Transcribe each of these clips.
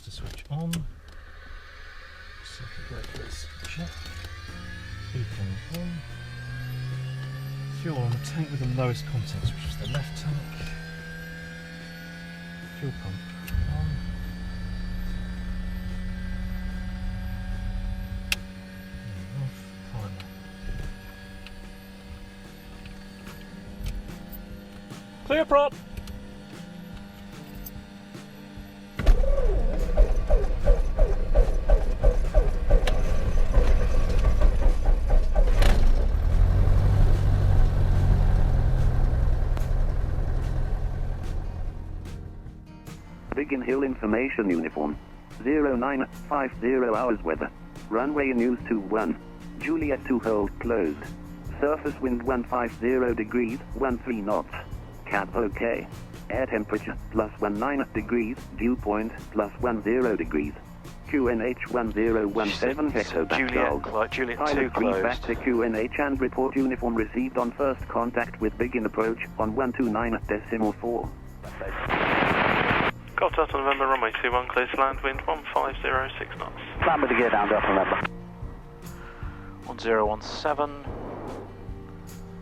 master switch on. Circuit breakers check. Beacon on. Fuel on the tank with the lowest contents, which is the left tank. Fuel pump on. Off. Primer. Clear prop! Biggin Hill information uniform. 0950 hours weather. Runway news 21. Juliet 2 hold closed. Surface wind 150 degrees, 13 knots. Cab OK. Air temperature +19 degrees, dew point +10 degrees. QNH 1017 hectopascal. Juliet 2 Pilot closed. back to QNH and report uniform received on first contact with Biggin approach on 129.4. Golf Delta November, runway 21, clear to land, wind 1506 knots. Plan with the gear down, Delta November. 1017.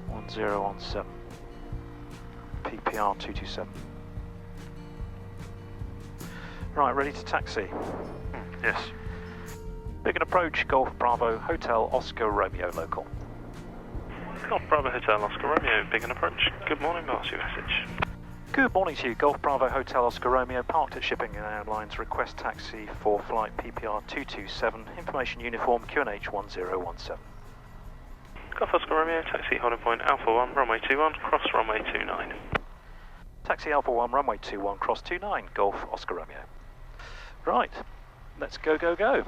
1017. PPR 227. Right, ready to taxi. Yes. Biggin approach, Golf Bravo, Hotel Oscar Romeo local. Golf Bravo Hotel Oscar Romeo, Biggin approach. Good morning, pass your message. Good morning to you, Golf Bravo Hotel Oscar Romeo, parked at Shipping Airlines, request taxi for flight PPR 227, information uniform QNH 1017. Golf Oscar Romeo, taxi holding point Alpha 1, runway 21, cross runway 29. Taxi Alpha 1, runway 21, cross 29, Golf Oscar Romeo. Right, let's go, go, go.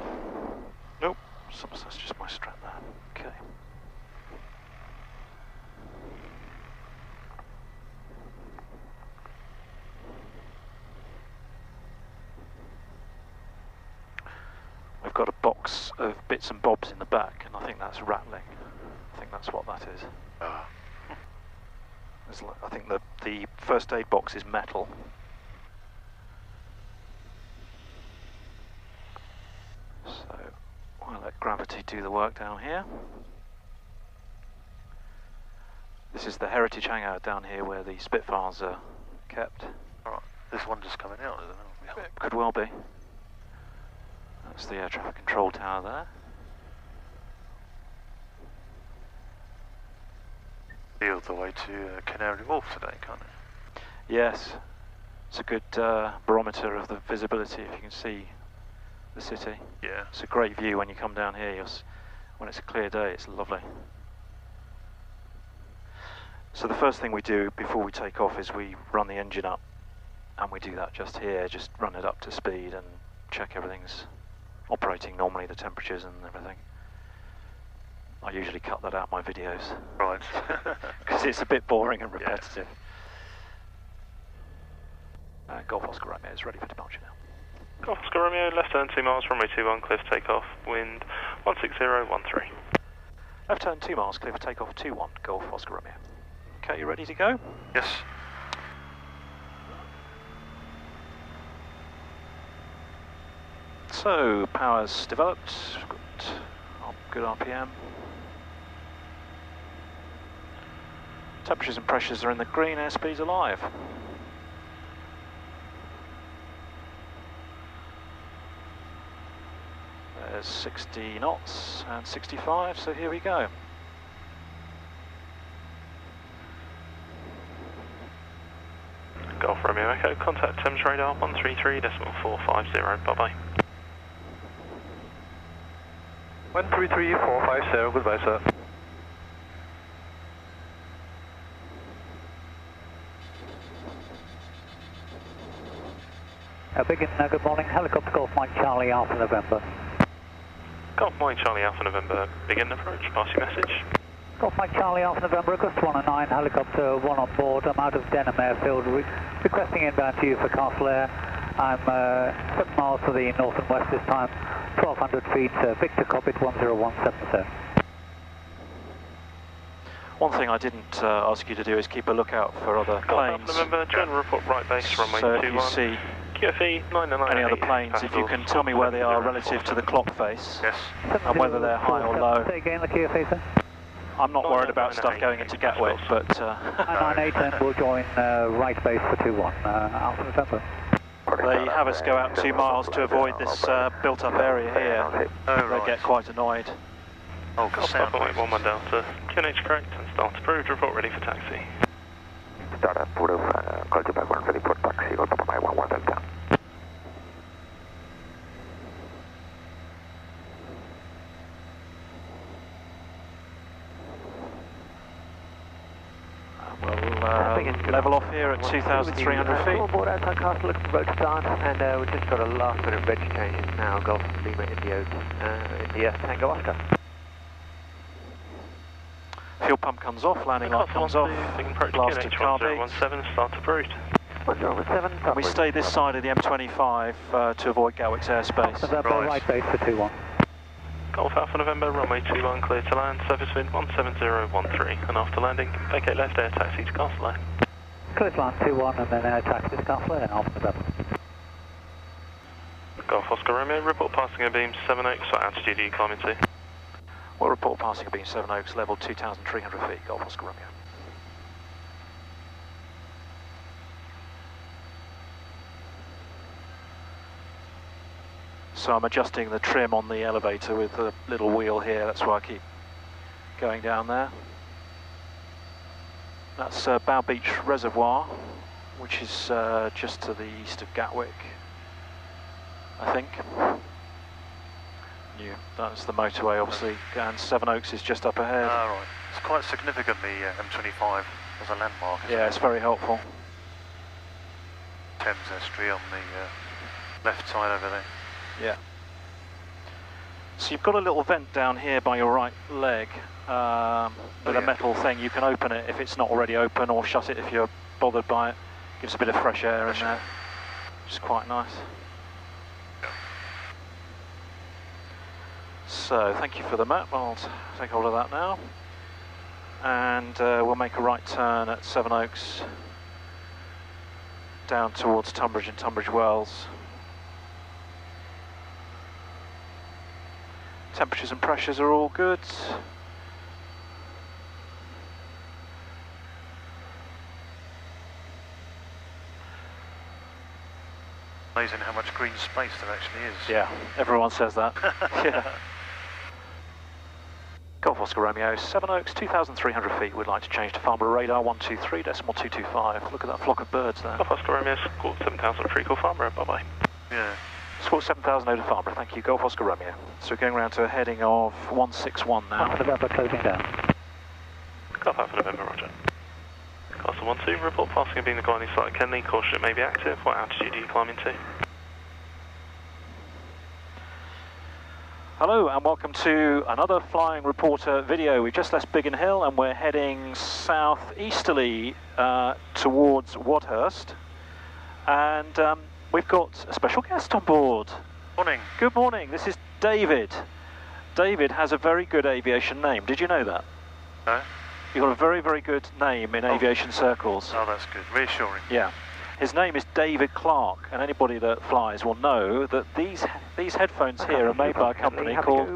Nope, that's just my strap there. Okay. We've got a box of bits and bobs in the back, and I think that's rattling. I think that's what that is. I think the first aid box is metal. So I'll let gravity do the work down here. This is the heritage hangout down here where the Spitfires are kept. Alright, this one just coming out, isn't it? It could well be. That's the air traffic control tower there. All the way to Canary Wharf today, can't it? Yes, it's a good barometer of the visibility if you can see the city. Yeah. It's a great view when you come down here. When it's a clear day, it's lovely. So the first thing we do before we take off is we run the engine up, and we do that just here, just run it up to speed and check everything's operating normally, the temperatures and everything. I usually cut that out of my videos. Right. Because it's a bit boring and repetitive. Yeah. Golf Oscar Romeo is ready for departure now. Golf Oscar Romeo, left turn 2 miles, runway 21, clear for takeoff, wind 16013. Left turn 2 miles, clear for takeoff 21, Golf Oscar Romeo. Okay, you ready to go? Yes. So, power's developed, we've got good RPM. Temperatures and pressures are in the green, airspeed's alive. There's 60 knots and 65, so here we go. Golf Romeo Echo, contact Thames radar 133.450, bye-bye. 133.450, goodbye sir. Biggin, good morning, helicopter Golf Mike Charlie Alpha November. Golf Mike Charlie Alpha November, Biggin approach, pass your message. Golf Mike Charlie Alpha November, August 109, helicopter 1 on board. I'm out of Denham Airfield, requesting inbound to you for Castle Air. I'm 7 miles to the north and west this time, 1200 feet, Victor Cockpit 1017, sir. One thing I didn't ask you to do is keep a lookout for other planes. Golf November, general report right base, runway 21. So if you see QFE 998. Any other planes, if you can tell me where they are relative to the clock face, Yes. and whether they're high or low. Say again, the QFE, sir. I'm not worried about stuff going into Gatwick, but 998 and we'll join right base for 21, Alpha November. they have us go out 2 miles to avoid this built-up area here. They get quite annoyed. Oh, Golf Alpha 1 Delta. QNH correct and start approved. Report ready for taxi. Start approved. Call you back when ready for taxi. Golf Alpha 1 Delta. We'll level off here at 2,300 feet. On board outside Castle, looking for road start, and we've just got a last minute reg change now. Golf Lima India Tango Oscar. Fuel pump comes off, landing light comes off, blasted car beat. 1017, start approved. 1017, We stay this side of the M25 to avoid Gatwick's airspace. November right base for 21. Golf Alpha November, runway 21, clear to land, service wind 17013, and after landing, vacate left air taxi to Castle Air. Clear to land 21 and then taxi to Castle Air, Alpha November. Golf Oscar Romeo, report passing a beam 7 Oaks, what altitude are you climbing to? We'll report passing a beam 7 Oaks, level 2,300 feet, Golf Oscar Romeo. So I'm adjusting the trim on the elevator with the little wheel here, that's why I keep going down there. That's Bow Beach Reservoir, which is just to the east of Gatwick, I think. That's the motorway obviously, and 7 Oaks is just up ahead. Ah, right. It's quite significantly M25 as a landmark, isn't Yeah, it? it's very helpful. Thames estuary on the left side over there. Yeah. So you've got a little vent down here by your right leg with a metal thing. You can open it if it's not already open, or shut it if you're bothered by it. Gives a bit of fresh air in there, which is quite nice. So thank you for the map. I'll take hold of that now, and we'll make a right turn at 7 Oaks down towards Tunbridge and Tunbridge Wells. Temperatures and pressures are all good. Amazing how much green space there actually is. Yeah, everyone says that. Yeah. Golf Oscar Romeo, 7 Oaks, 2,300 feet. We'd like to change to Farnborough radar 123.225. Look at that flock of birds there. Golf Oscar Romeo, squawk 7000, free call Farnborough, bye bye. Yeah. Squawk 7,000 over Farnborough, thank you. Golf Oscar Romeo. So we're going round to a heading of 161 now. Alpha November closing down. Golf Alpha November, roger. Castle 12, report passing and being the guiding site at Kenley, caution it may be active. What altitude are you climbing to? Hello and welcome to another Flying Reporter video. We've just left Biggin Hill and we're heading southeasterly towards Wadhurst, and we've got a special guest on board. Morning. Good morning, this is David. David has a very good aviation name, did you know that? No? You've got a very, very good name in aviation circles. Oh, that's good. Reassuring. Yeah. His name is David Clark, and anybody that flies will know that these headphones here are made by a company called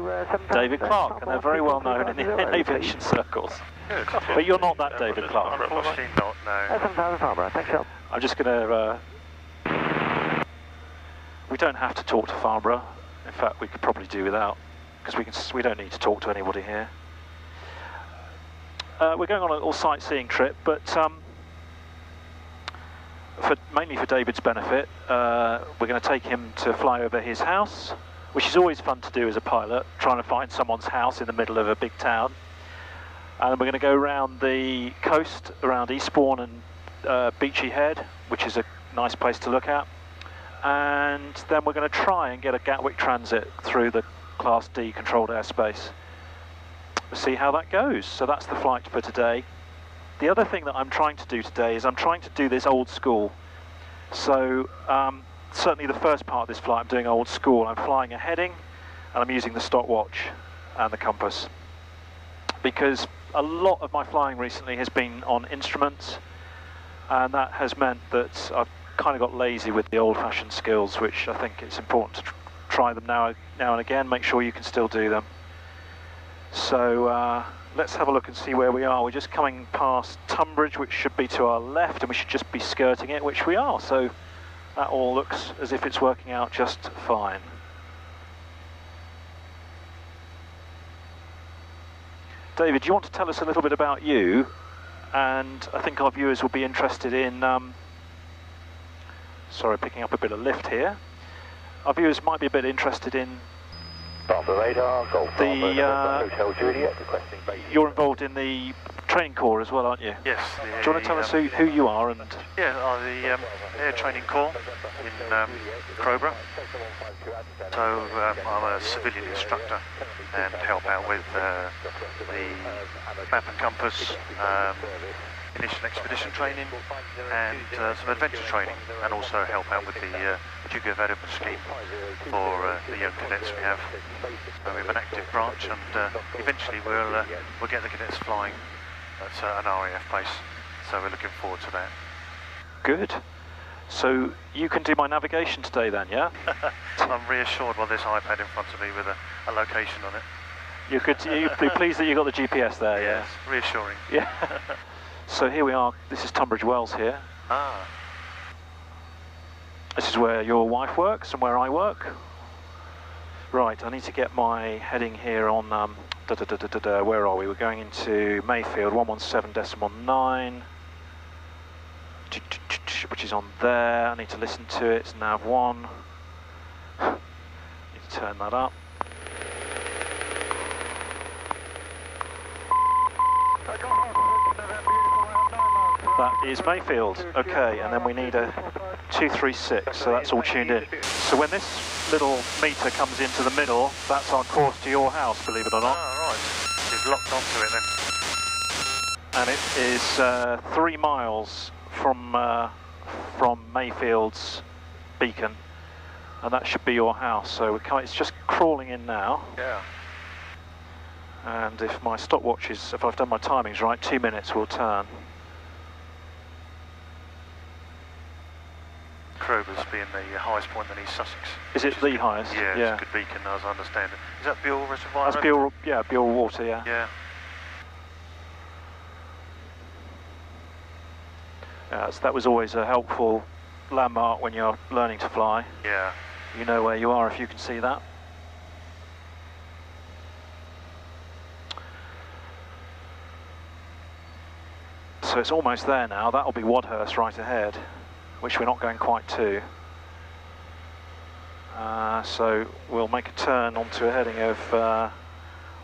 David Clark, and they're very well known in aviation circles. Good. But you're not that David Clark. Unfortunately not, no. 7000 Farnborough, thanks, Shell. I'm just going to... we don't have to talk to Farnborough. In fact, we could probably do without, because we don't need to talk to anybody here. We're going on a little sightseeing trip, but mainly for David's benefit, we're going to take him to fly over his house, which is always fun to do as a pilot, trying to find someone's house in the middle of a big town. And we're going to go around the coast, around Eastbourne and Beachy Head, which is a nice place to look at. And then we're going to try and get a Gatwick transit through the Class D controlled airspace. We'll see how that goes. So that's the flight for today. The other thing that I'm trying to do today is I'm trying to do this old school. So certainly the first part of this flight I'm doing old school. I'm flying a heading and I'm using the stopwatch and the compass, because a lot of my flying recently has been on instruments, and that has meant that I've kind of got lazy with the old-fashioned skills, which I think it's important to try them now and again, make sure you can still do them. So let's have a look and see where we are. We're just coming past Tunbridge, which should be to our left, and we should just be skirting it, which we are. So that all looks as if it's working out just fine. David, do you want to tell us a little bit about you? And I think our viewers will be interested in, sorry, picking up a bit of lift here. Our viewers might be a bit interested in you're involved in the training corps as well, aren't you? Yes. Do you want to tell us who you are? And Yeah, the Air Training Corps in Crowborough. So I'm a civilian instructor and help out with the map and compass, initial expedition training and some adventure training, and also help out with the Dugo of Edinburgh scheme for the young cadets we have. So we have an active branch, and eventually we'll get the cadets flying at an RAF base, so we're looking forward to that. good. So you can do my navigation today then, yeah? I'm reassured by this iPad in front of me with a location on it. You'd be pleased that you got the GPS there, Yes, reassuring. Yeah. So here we are, this is Tunbridge Wells here. Ah. This is where your wife works and where I work. Right, I need to get my heading here on, where are we? We're going into Mayfield, 117.9, which is on there. I need to listen to it, nav 1. Need to turn that up. That is Mayfield, okay, and then we need a 236, so that's all tuned in. So when this little meter comes into the middle, that's our course to your house, believe it or not. Ah, right. You've locked onto it then. And it is 3 miles from Mayfield's beacon, and that should be your house. So it's just crawling in now. Yeah. And if my stopwatch is, if I've done my timings right, 2 minutes will turn. Crowborough's being the highest point in East Sussex. Is it the highest? Yeah, Yeah. it's a good beacon as I understand it. Is that Buell Reservoir? That's Buell, yeah, Buell Water, yeah. Yeah. So that was always a helpful landmark when you're learning to fly. Yeah. You know where you are if you can see that. So it's almost there now. That'll be Wadhurst right ahead, which we're not going quite to. So we'll make a turn onto a heading of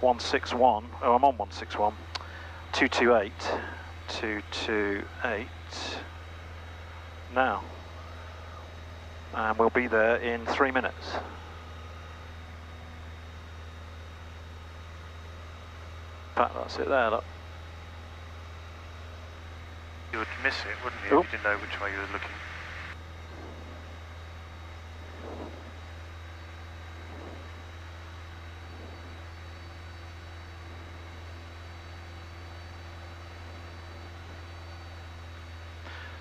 161. Oh, I'm on 161. 228. 228. Now. And we'll be there in 3 minutes. In fact, that's it there, look. You would miss it, wouldn't you, if you didn't know which way you were looking?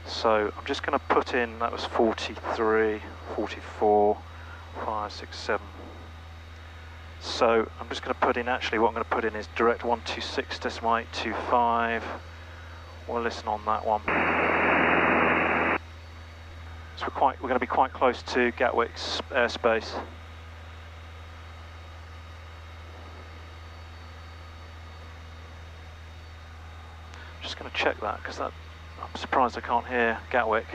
So I'm just going to put in, that was 43, 44, 5, 6, 7. So I'm just going to put in, actually what I'm going to put in is direct 126.825. We'll listen on that one. So we're going to be quite close to Gatwick's airspace. Just going to check that because I'm surprised I can't hear Gatwick.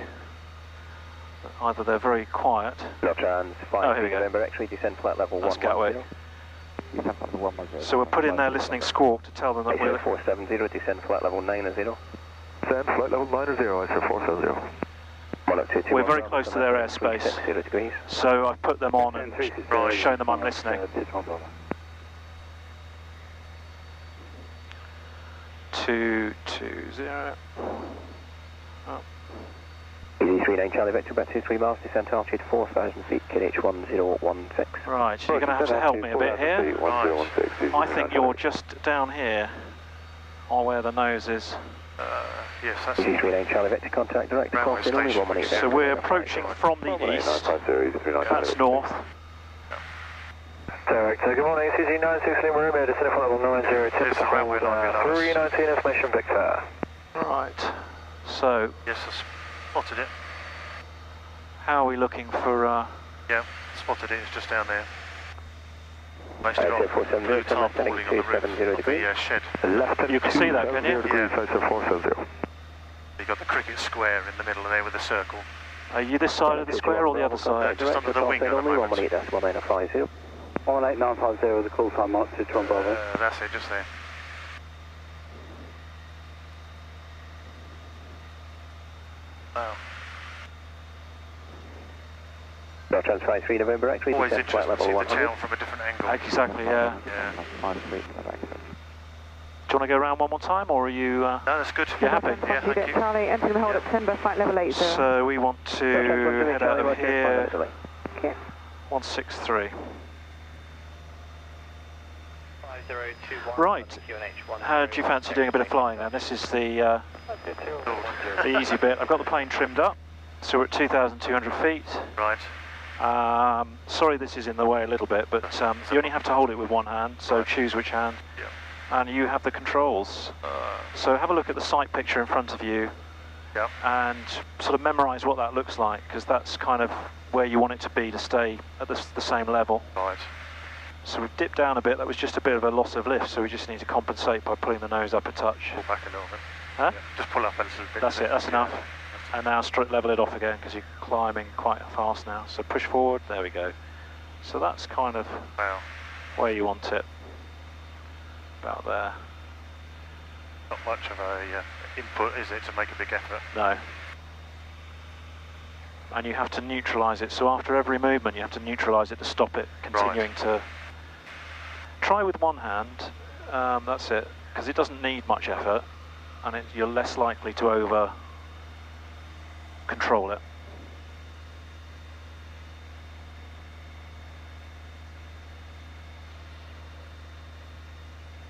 Either they're very quiet. No chance. Oh, here we go. November X-ray descend flight level 110. That's Gatwick. So we'll put in their listening squawk to tell them that we're... 470, descend flight level 90. Descend flight level 90, ISO 470. We're very close to their airspace. So I've put them on and shown them I'm listening. 220. Oh. Easy 39 Charlie Vector, about 23 miles, descent altitude 4,000 feet, KH 1016. Right, so you're going to have to help me a bit here. Right. I think you're just down here, or where the nose is. Yes, that's EC39 Charlie Victor, contact direct to Railway crossing only station. 1 minute. So we're approaching from the east. That's north. Director, good morning, CG 916 Marine, descending for level 90, There's the railway line below us. 319 information Victor. Right. So, Yes, I spotted it. how are we looking for... Yeah, spotted it. It's just down there. Mostly Okay, got 470, blue so left tarpaulin on the roof 270 of degrees. the shed. Left You can see that, can you? degrees, Yeah. so 470. You got the cricket square in the middle there with the circle. Are you this side of the square or the other side? Just under the wing at the only 1 moment. minute, that's 18950. 18950, the call time mark to Tron Bravo. That's it, just there. Wow. North Trans 53 November X-ray, Always descent flight interesting to level see the 100. town from a different angle. Exactly, yeah. Yeah. Do you want to go around one more time, or are you... No, that's good. You're happy? Yeah, thank you. Charlie, entering the hold at Timber, flight level 80. So we want to head out of here, Okay. 163. Right, how do you fancy doing a bit of flying then? This is the easy bit. I've got the plane trimmed up, so we're at 2,200 feet. Right. Sorry this is in the way a little bit, but you only have to hold it with one hand, so choose which hand. Yeah. And you have the controls. So have a look at the sight picture in front of you, Yeah. and sort of memorise what that looks like, because that's kind of where you want it to be to stay at the same level. Right. So we've dipped down a bit. That was just a bit of a loss of lift, so we just need to compensate by pulling the nose up a touch. Pull back a little bit. Huh? Yeah. Just pull up a little bit. That's it, that's enough. And now level it off again, because you're climbing quite fast now. So push forward, there we go. So that's kind of Wow. where you want it. About there. Not much of a input, is it, to make a big effort? No. And you have to neutralise it. So after every movement, you have to neutralise it to stop it continuing to... Try with one hand, that's it, because it doesn't need much effort, and you're less likely to over control it.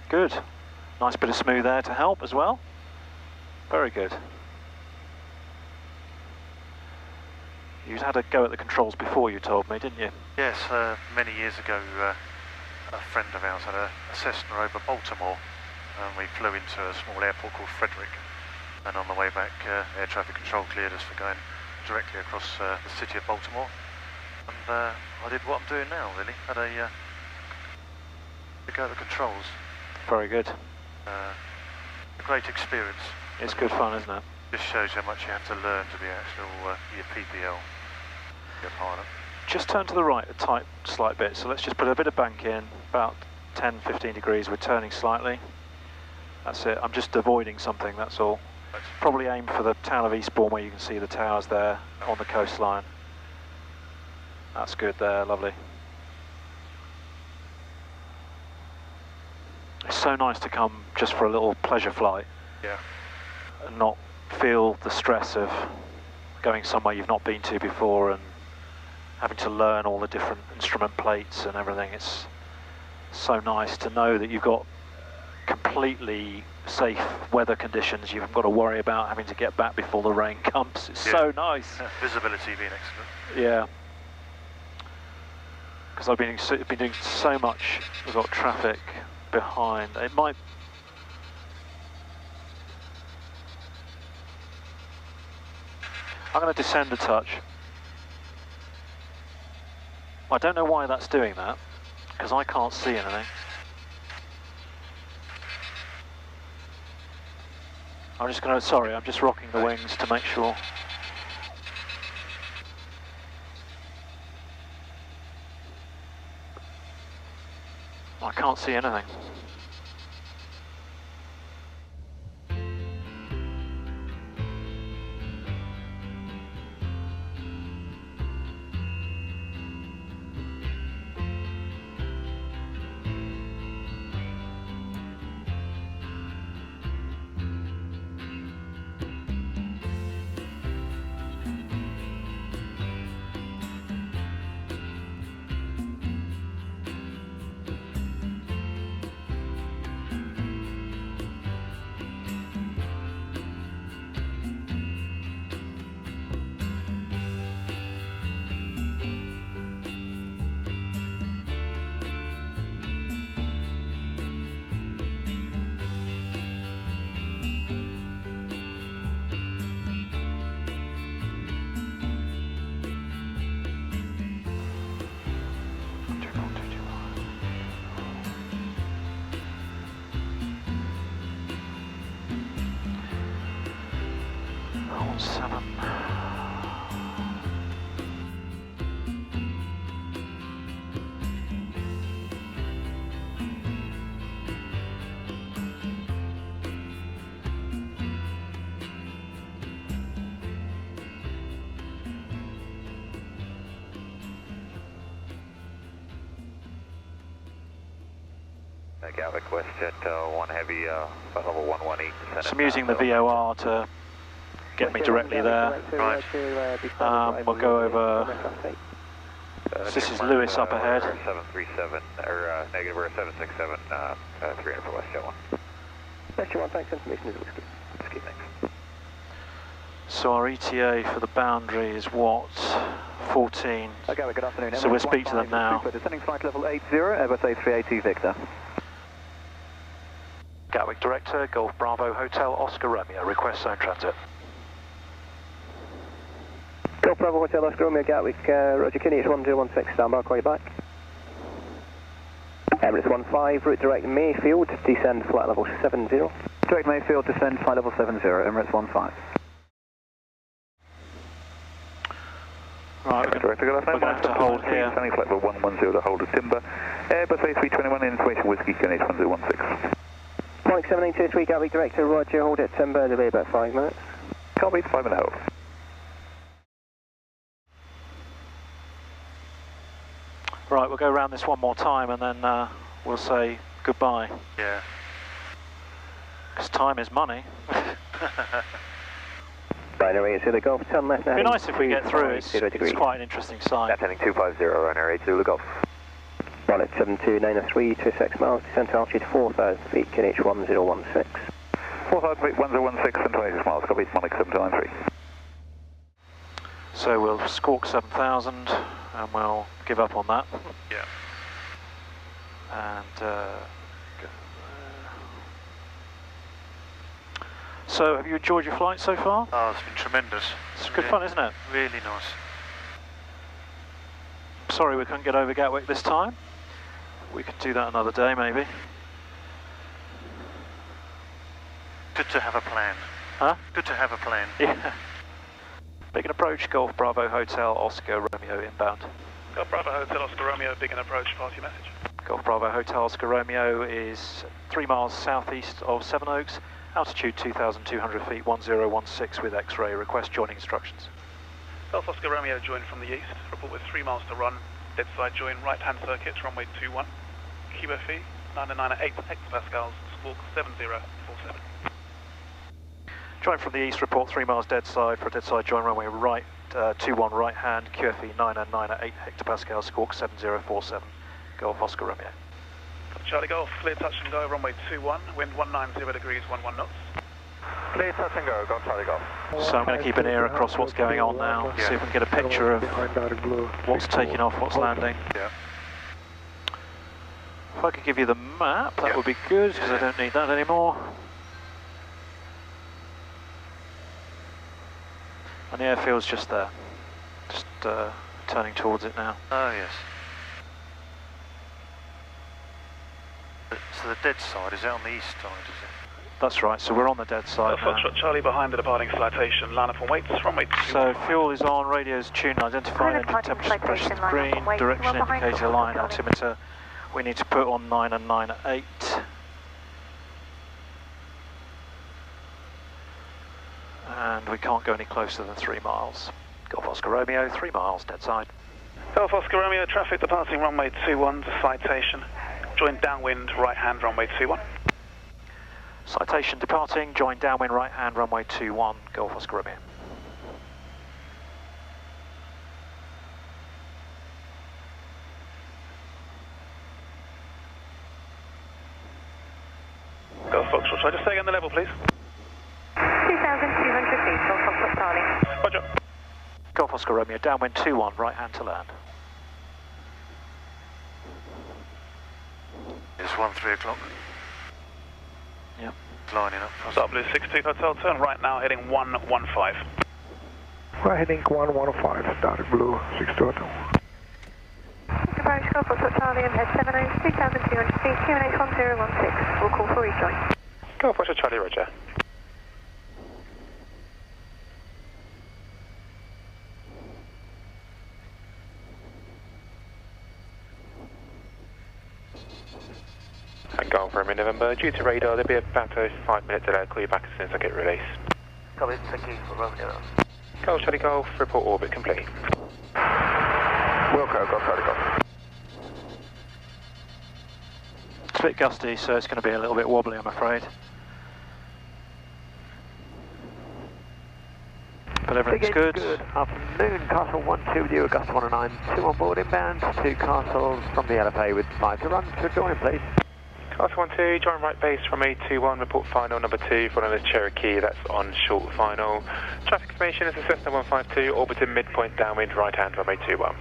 Good. Nice bit of smooth air to help as well. Very good. You'd had a go at the controls before, you told me, didn't you? Yes, many years ago, a friend of ours had a Cessna over Baltimore, and we flew into a small airport called Frederick, and on the way back, air traffic control cleared us for going directly across the city of Baltimore, and I did what I'm doing now, really. Had a go at the controls. Very good. A great experience. It's good fun, isn't it? Just shows how much you have to learn to be actual your PPL, your pilot. Just turn to the right a slight bit, so let's just put a bit of bank in, about 10-15 degrees, we're turning slightly. That's it, I'm just avoiding something, that's all. Probably aim for the town of Eastbourne where you can see the towers there on the coastline. That's good there, lovely. It's so nice to come just for a little pleasure flight. Yeah. And not feel the stress of going somewhere you've not been to before and having to learn all the different instrument plates and everything. It's so nice to know that you've got completely safe weather conditions. You haven't got to worry about having to get back before the rain comes. It's so nice. Visibility being excellent. Yeah. Because I've been doing so much. We've got traffic behind. It might... I'm going to descend a touch. I don't know why that's doing that, because I can't see anything. I'm just going to, sorry, I'm just rocking the wings to make sure. I can't see anything. 7. Gatwick West Jet 1 Heavy, flight level 118. So I'm using the VOR to get me directly there. Right. We'll go over. This is Lewis up ahead. 737, or negative, we're 767, 300 for West Jet 1. West Jet 1, thanks, information is whiskey. Whiskey, thanks. So our ETA for the boundary is what? 14. Okay, good afternoon. So we'll speak to them now. Descending flight level 80, Airbus A380 Victor. Gatwick Director, Golf Bravo Hotel, Oscar Romeo, request zone transit. Golf Bravo Hotel, Oscar Romeo, Gatwick, Roger Kinney, it's 1016, standby, I'll call you back. Emirates 15, route direct Mayfield, descend flight level 70. Direct Mayfield, descend flight level 70, Emirates 15. Right, we're going to have to hold here. Standing flight level 110 to hold a timber. Airbus A321, information whiskey, Kinney, 1016. Mike 782 Gatwick Director, Roger, hold at timber, delay about 5 minutes. Copy, 5 minute hold. Right, we'll go around this one more time and then we'll say goodbye. Yeah. Because time is money. Binary 80 Golf, turn left now. It'd be nice if we get through, it's quite an interesting sight. That's heading 250, runner 80 Zulu Golf. 1 at 72903, 26 miles, descent to altitude 4,000 feet, KNH 1016. 4,000 feet, 1016 and 26 miles, copy, Monic 7293. So we'll squawk 7,000 and we'll give up on that. Yeah. And so have you enjoyed your flight so far? Oh, it's been tremendous. It's good fun, isn't it? Really nice. Sorry we couldn't get over Gatwick this time. We could do that another day maybe. Good to have a plan. Huh? Good to have a plan. Yeah. Biggin approach, Golf Bravo Hotel, Oscar Romeo inbound. Golf Bravo Hotel, Oscar Romeo, Biggin approach, pass your message. Golf Bravo Hotel, Oscar Romeo is 3 miles southeast of Sevenoaks, altitude 2,200 feet, 1016 with X-ray, request joining instructions. Golf Oscar Romeo, join from the east, report with 3 miles to run, dead side join, right hand circuit, runway 21, QFE, 998 hectopascals, squawk 7047. Join from the east, report 3 miles dead side for a dead side join, runway right, 21 right hand, QFE 998 hectopascals, squawk 7047, Golf Oscar Romeo. Charlie Golf, clear touch and go, runway 21, wind 190 degrees, 11 knots. Clear touch and go, Golf Charlie Golf. So I'm going to keep an ear across what's going on now, see if we can get a picture of what's taking off, what's landing. Yeah. If I could give you the map, that would be good, because I don't need that anymore. And the airfield's just there, just turning towards it now. Oh, yes. So the dead side, is it on the east side, is it? That's right, so we're on the dead side now. Foxtrot Charlie behind the departing citation, line up and wait, runway 21. So fuel is on, radio's tuned, identified, engine temperature, pressure green, direction indicator, line, altimeter. We need to put on 9 and 9 at 8. And we can't go any closer than 3 miles. Golf Oscar Romeo, 3 miles, dead side. Golf Oscar Romeo, traffic departing runway 21 to citation. Join downwind, right hand, runway 21. Citation departing, join downwind, right hand, runway 21, Golf Oscar Romeo. Golf Foxtrot, try just stay on the level, please. 2,200 feet, Golf Foxtrot Charlie. Roger. Golf Oscar Romeo, downwind 21, right hand to land. It's 3 o'clock. Yep. Lining up. Start Blue 62 Hotel, turn right now, heading 115. We're heading 115, started Blue 62 Hotel. Approach Golf Foxtrot Charlie and head 70, 2,200 feet, QNH 1016. We'll call for rejoin. Golf Foxtrot Charlie, Roger. Romeo November. Due to radar, there'll be about a 5-minute delay. I'll call you back as soon as I get released. Copy, thank you for Romeo. Golf Charlie Golf, report orbit complete. Wilco, Golf Charlie Golf. It's a bit gusty, so it's going to be a little bit wobbly, I'm afraid. But everything's good. Good afternoon, Castle 1-2 with you, Augusta 109, 2 on board inbound, 2 castles from the LFA with 5 to run. To join, please. Castle 1-2, join right base from A21, report final number 2, following the Cherokee, that's on short final. Traffic information is a Cessna 152, orbiting midpoint downwind, right hand runway 21.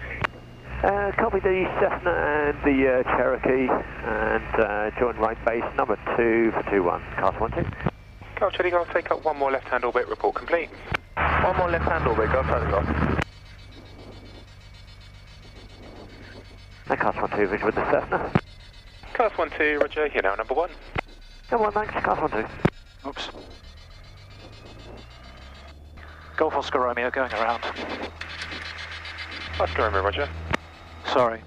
Copy the Cessna and the Cherokee, and join right base number 2 for 21, Castle 1-2. Golf Charlie Golf, take up one more left hand orbit, report complete. One more left hand orbit, Golf Charlie Golf. And Castle 1-2, visual with the Cessna. Castle 1-2, roger, here now, number 1. Number 1, thanks, Castle 1-2. Oops. Golf Oscar Romeo going around. Oscar Romeo, roger. Sorry.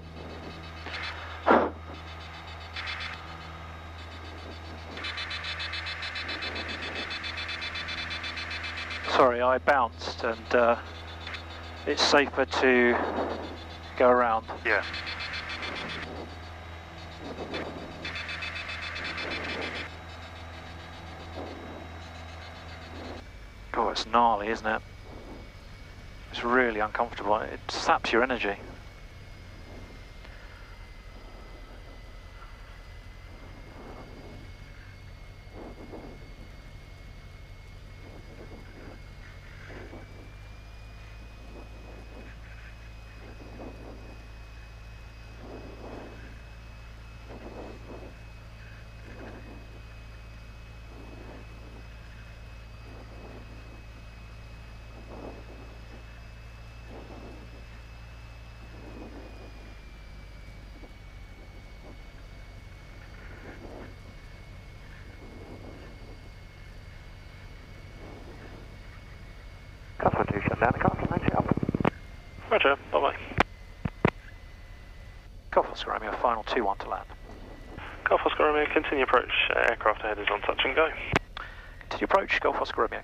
Sorry, I bounced and it's safer to go around. Yeah. God, it's gnarly, isn't it? It's really uncomfortable. It saps your energy. Castle 1-2, shut down the castle, thanks, up. Roger, bye-bye. Golf Oscar Romeo, final 2-1 to land. Golf Oscar Romeo, continue approach, aircraft ahead is on touch and go. Continue approach, Golf Oscar Romeo.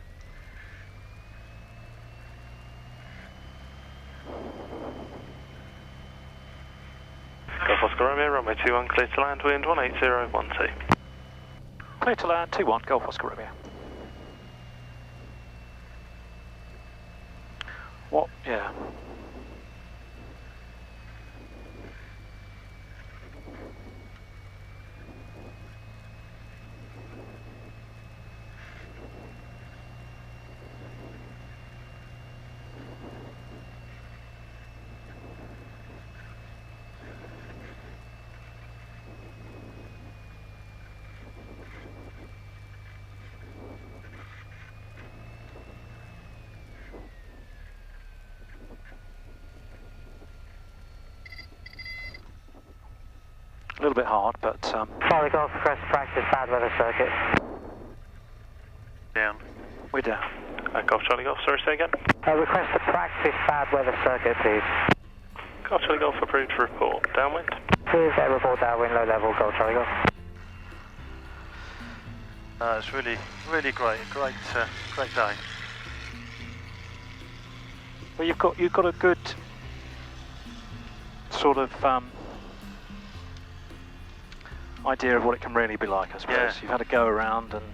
Golf Oscar Romeo, runway 21, clear to land, wind 18012. Clear to land, 2-1, Golf Oscar Romeo. What? Yeah. A little bit hard, but Charlie Golf, request practice bad weather circuit. Down. we're down. Golf Charlie Golf, sorry, say again. Request to practice bad weather circuit, please. Golf Charlie Golf, approved to report. Downwind. Please report downwind, low level, Golf Charlie Golf. It's really great day. Well, you've got a good sort of idea of what it can really be like, I suppose. Yeah. You've had a go around, and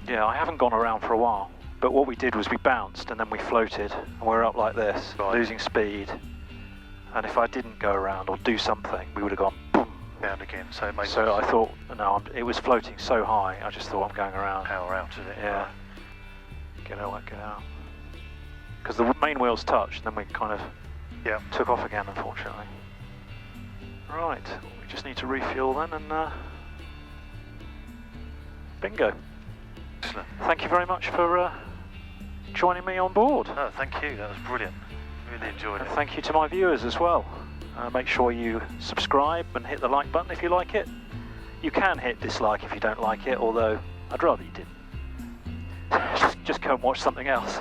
yeah, I haven't gone around for a while, but what we did was we bounced and then we floated and we were up like this, losing speed, and if I didn't go around or do something, we would have gone boom. Down again, so it makes So I thought, no, it was floating so high, I just thought I'm going around. power out of it. Yeah. Get out. Because the main wheels touched, and then we kind of took off again, unfortunately. Right, we just need to refuel then, and bingo. Excellent. Thank you very much for joining me on board. No, thank you, that was brilliant. Really enjoyed And it. thank you to my viewers as well. Make sure you subscribe and hit the like button if you like it. You can hit dislike if you don't like it, although I'd rather you didn't. Just go and watch something else.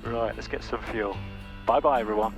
Right, let's get some fuel. Bye bye everyone.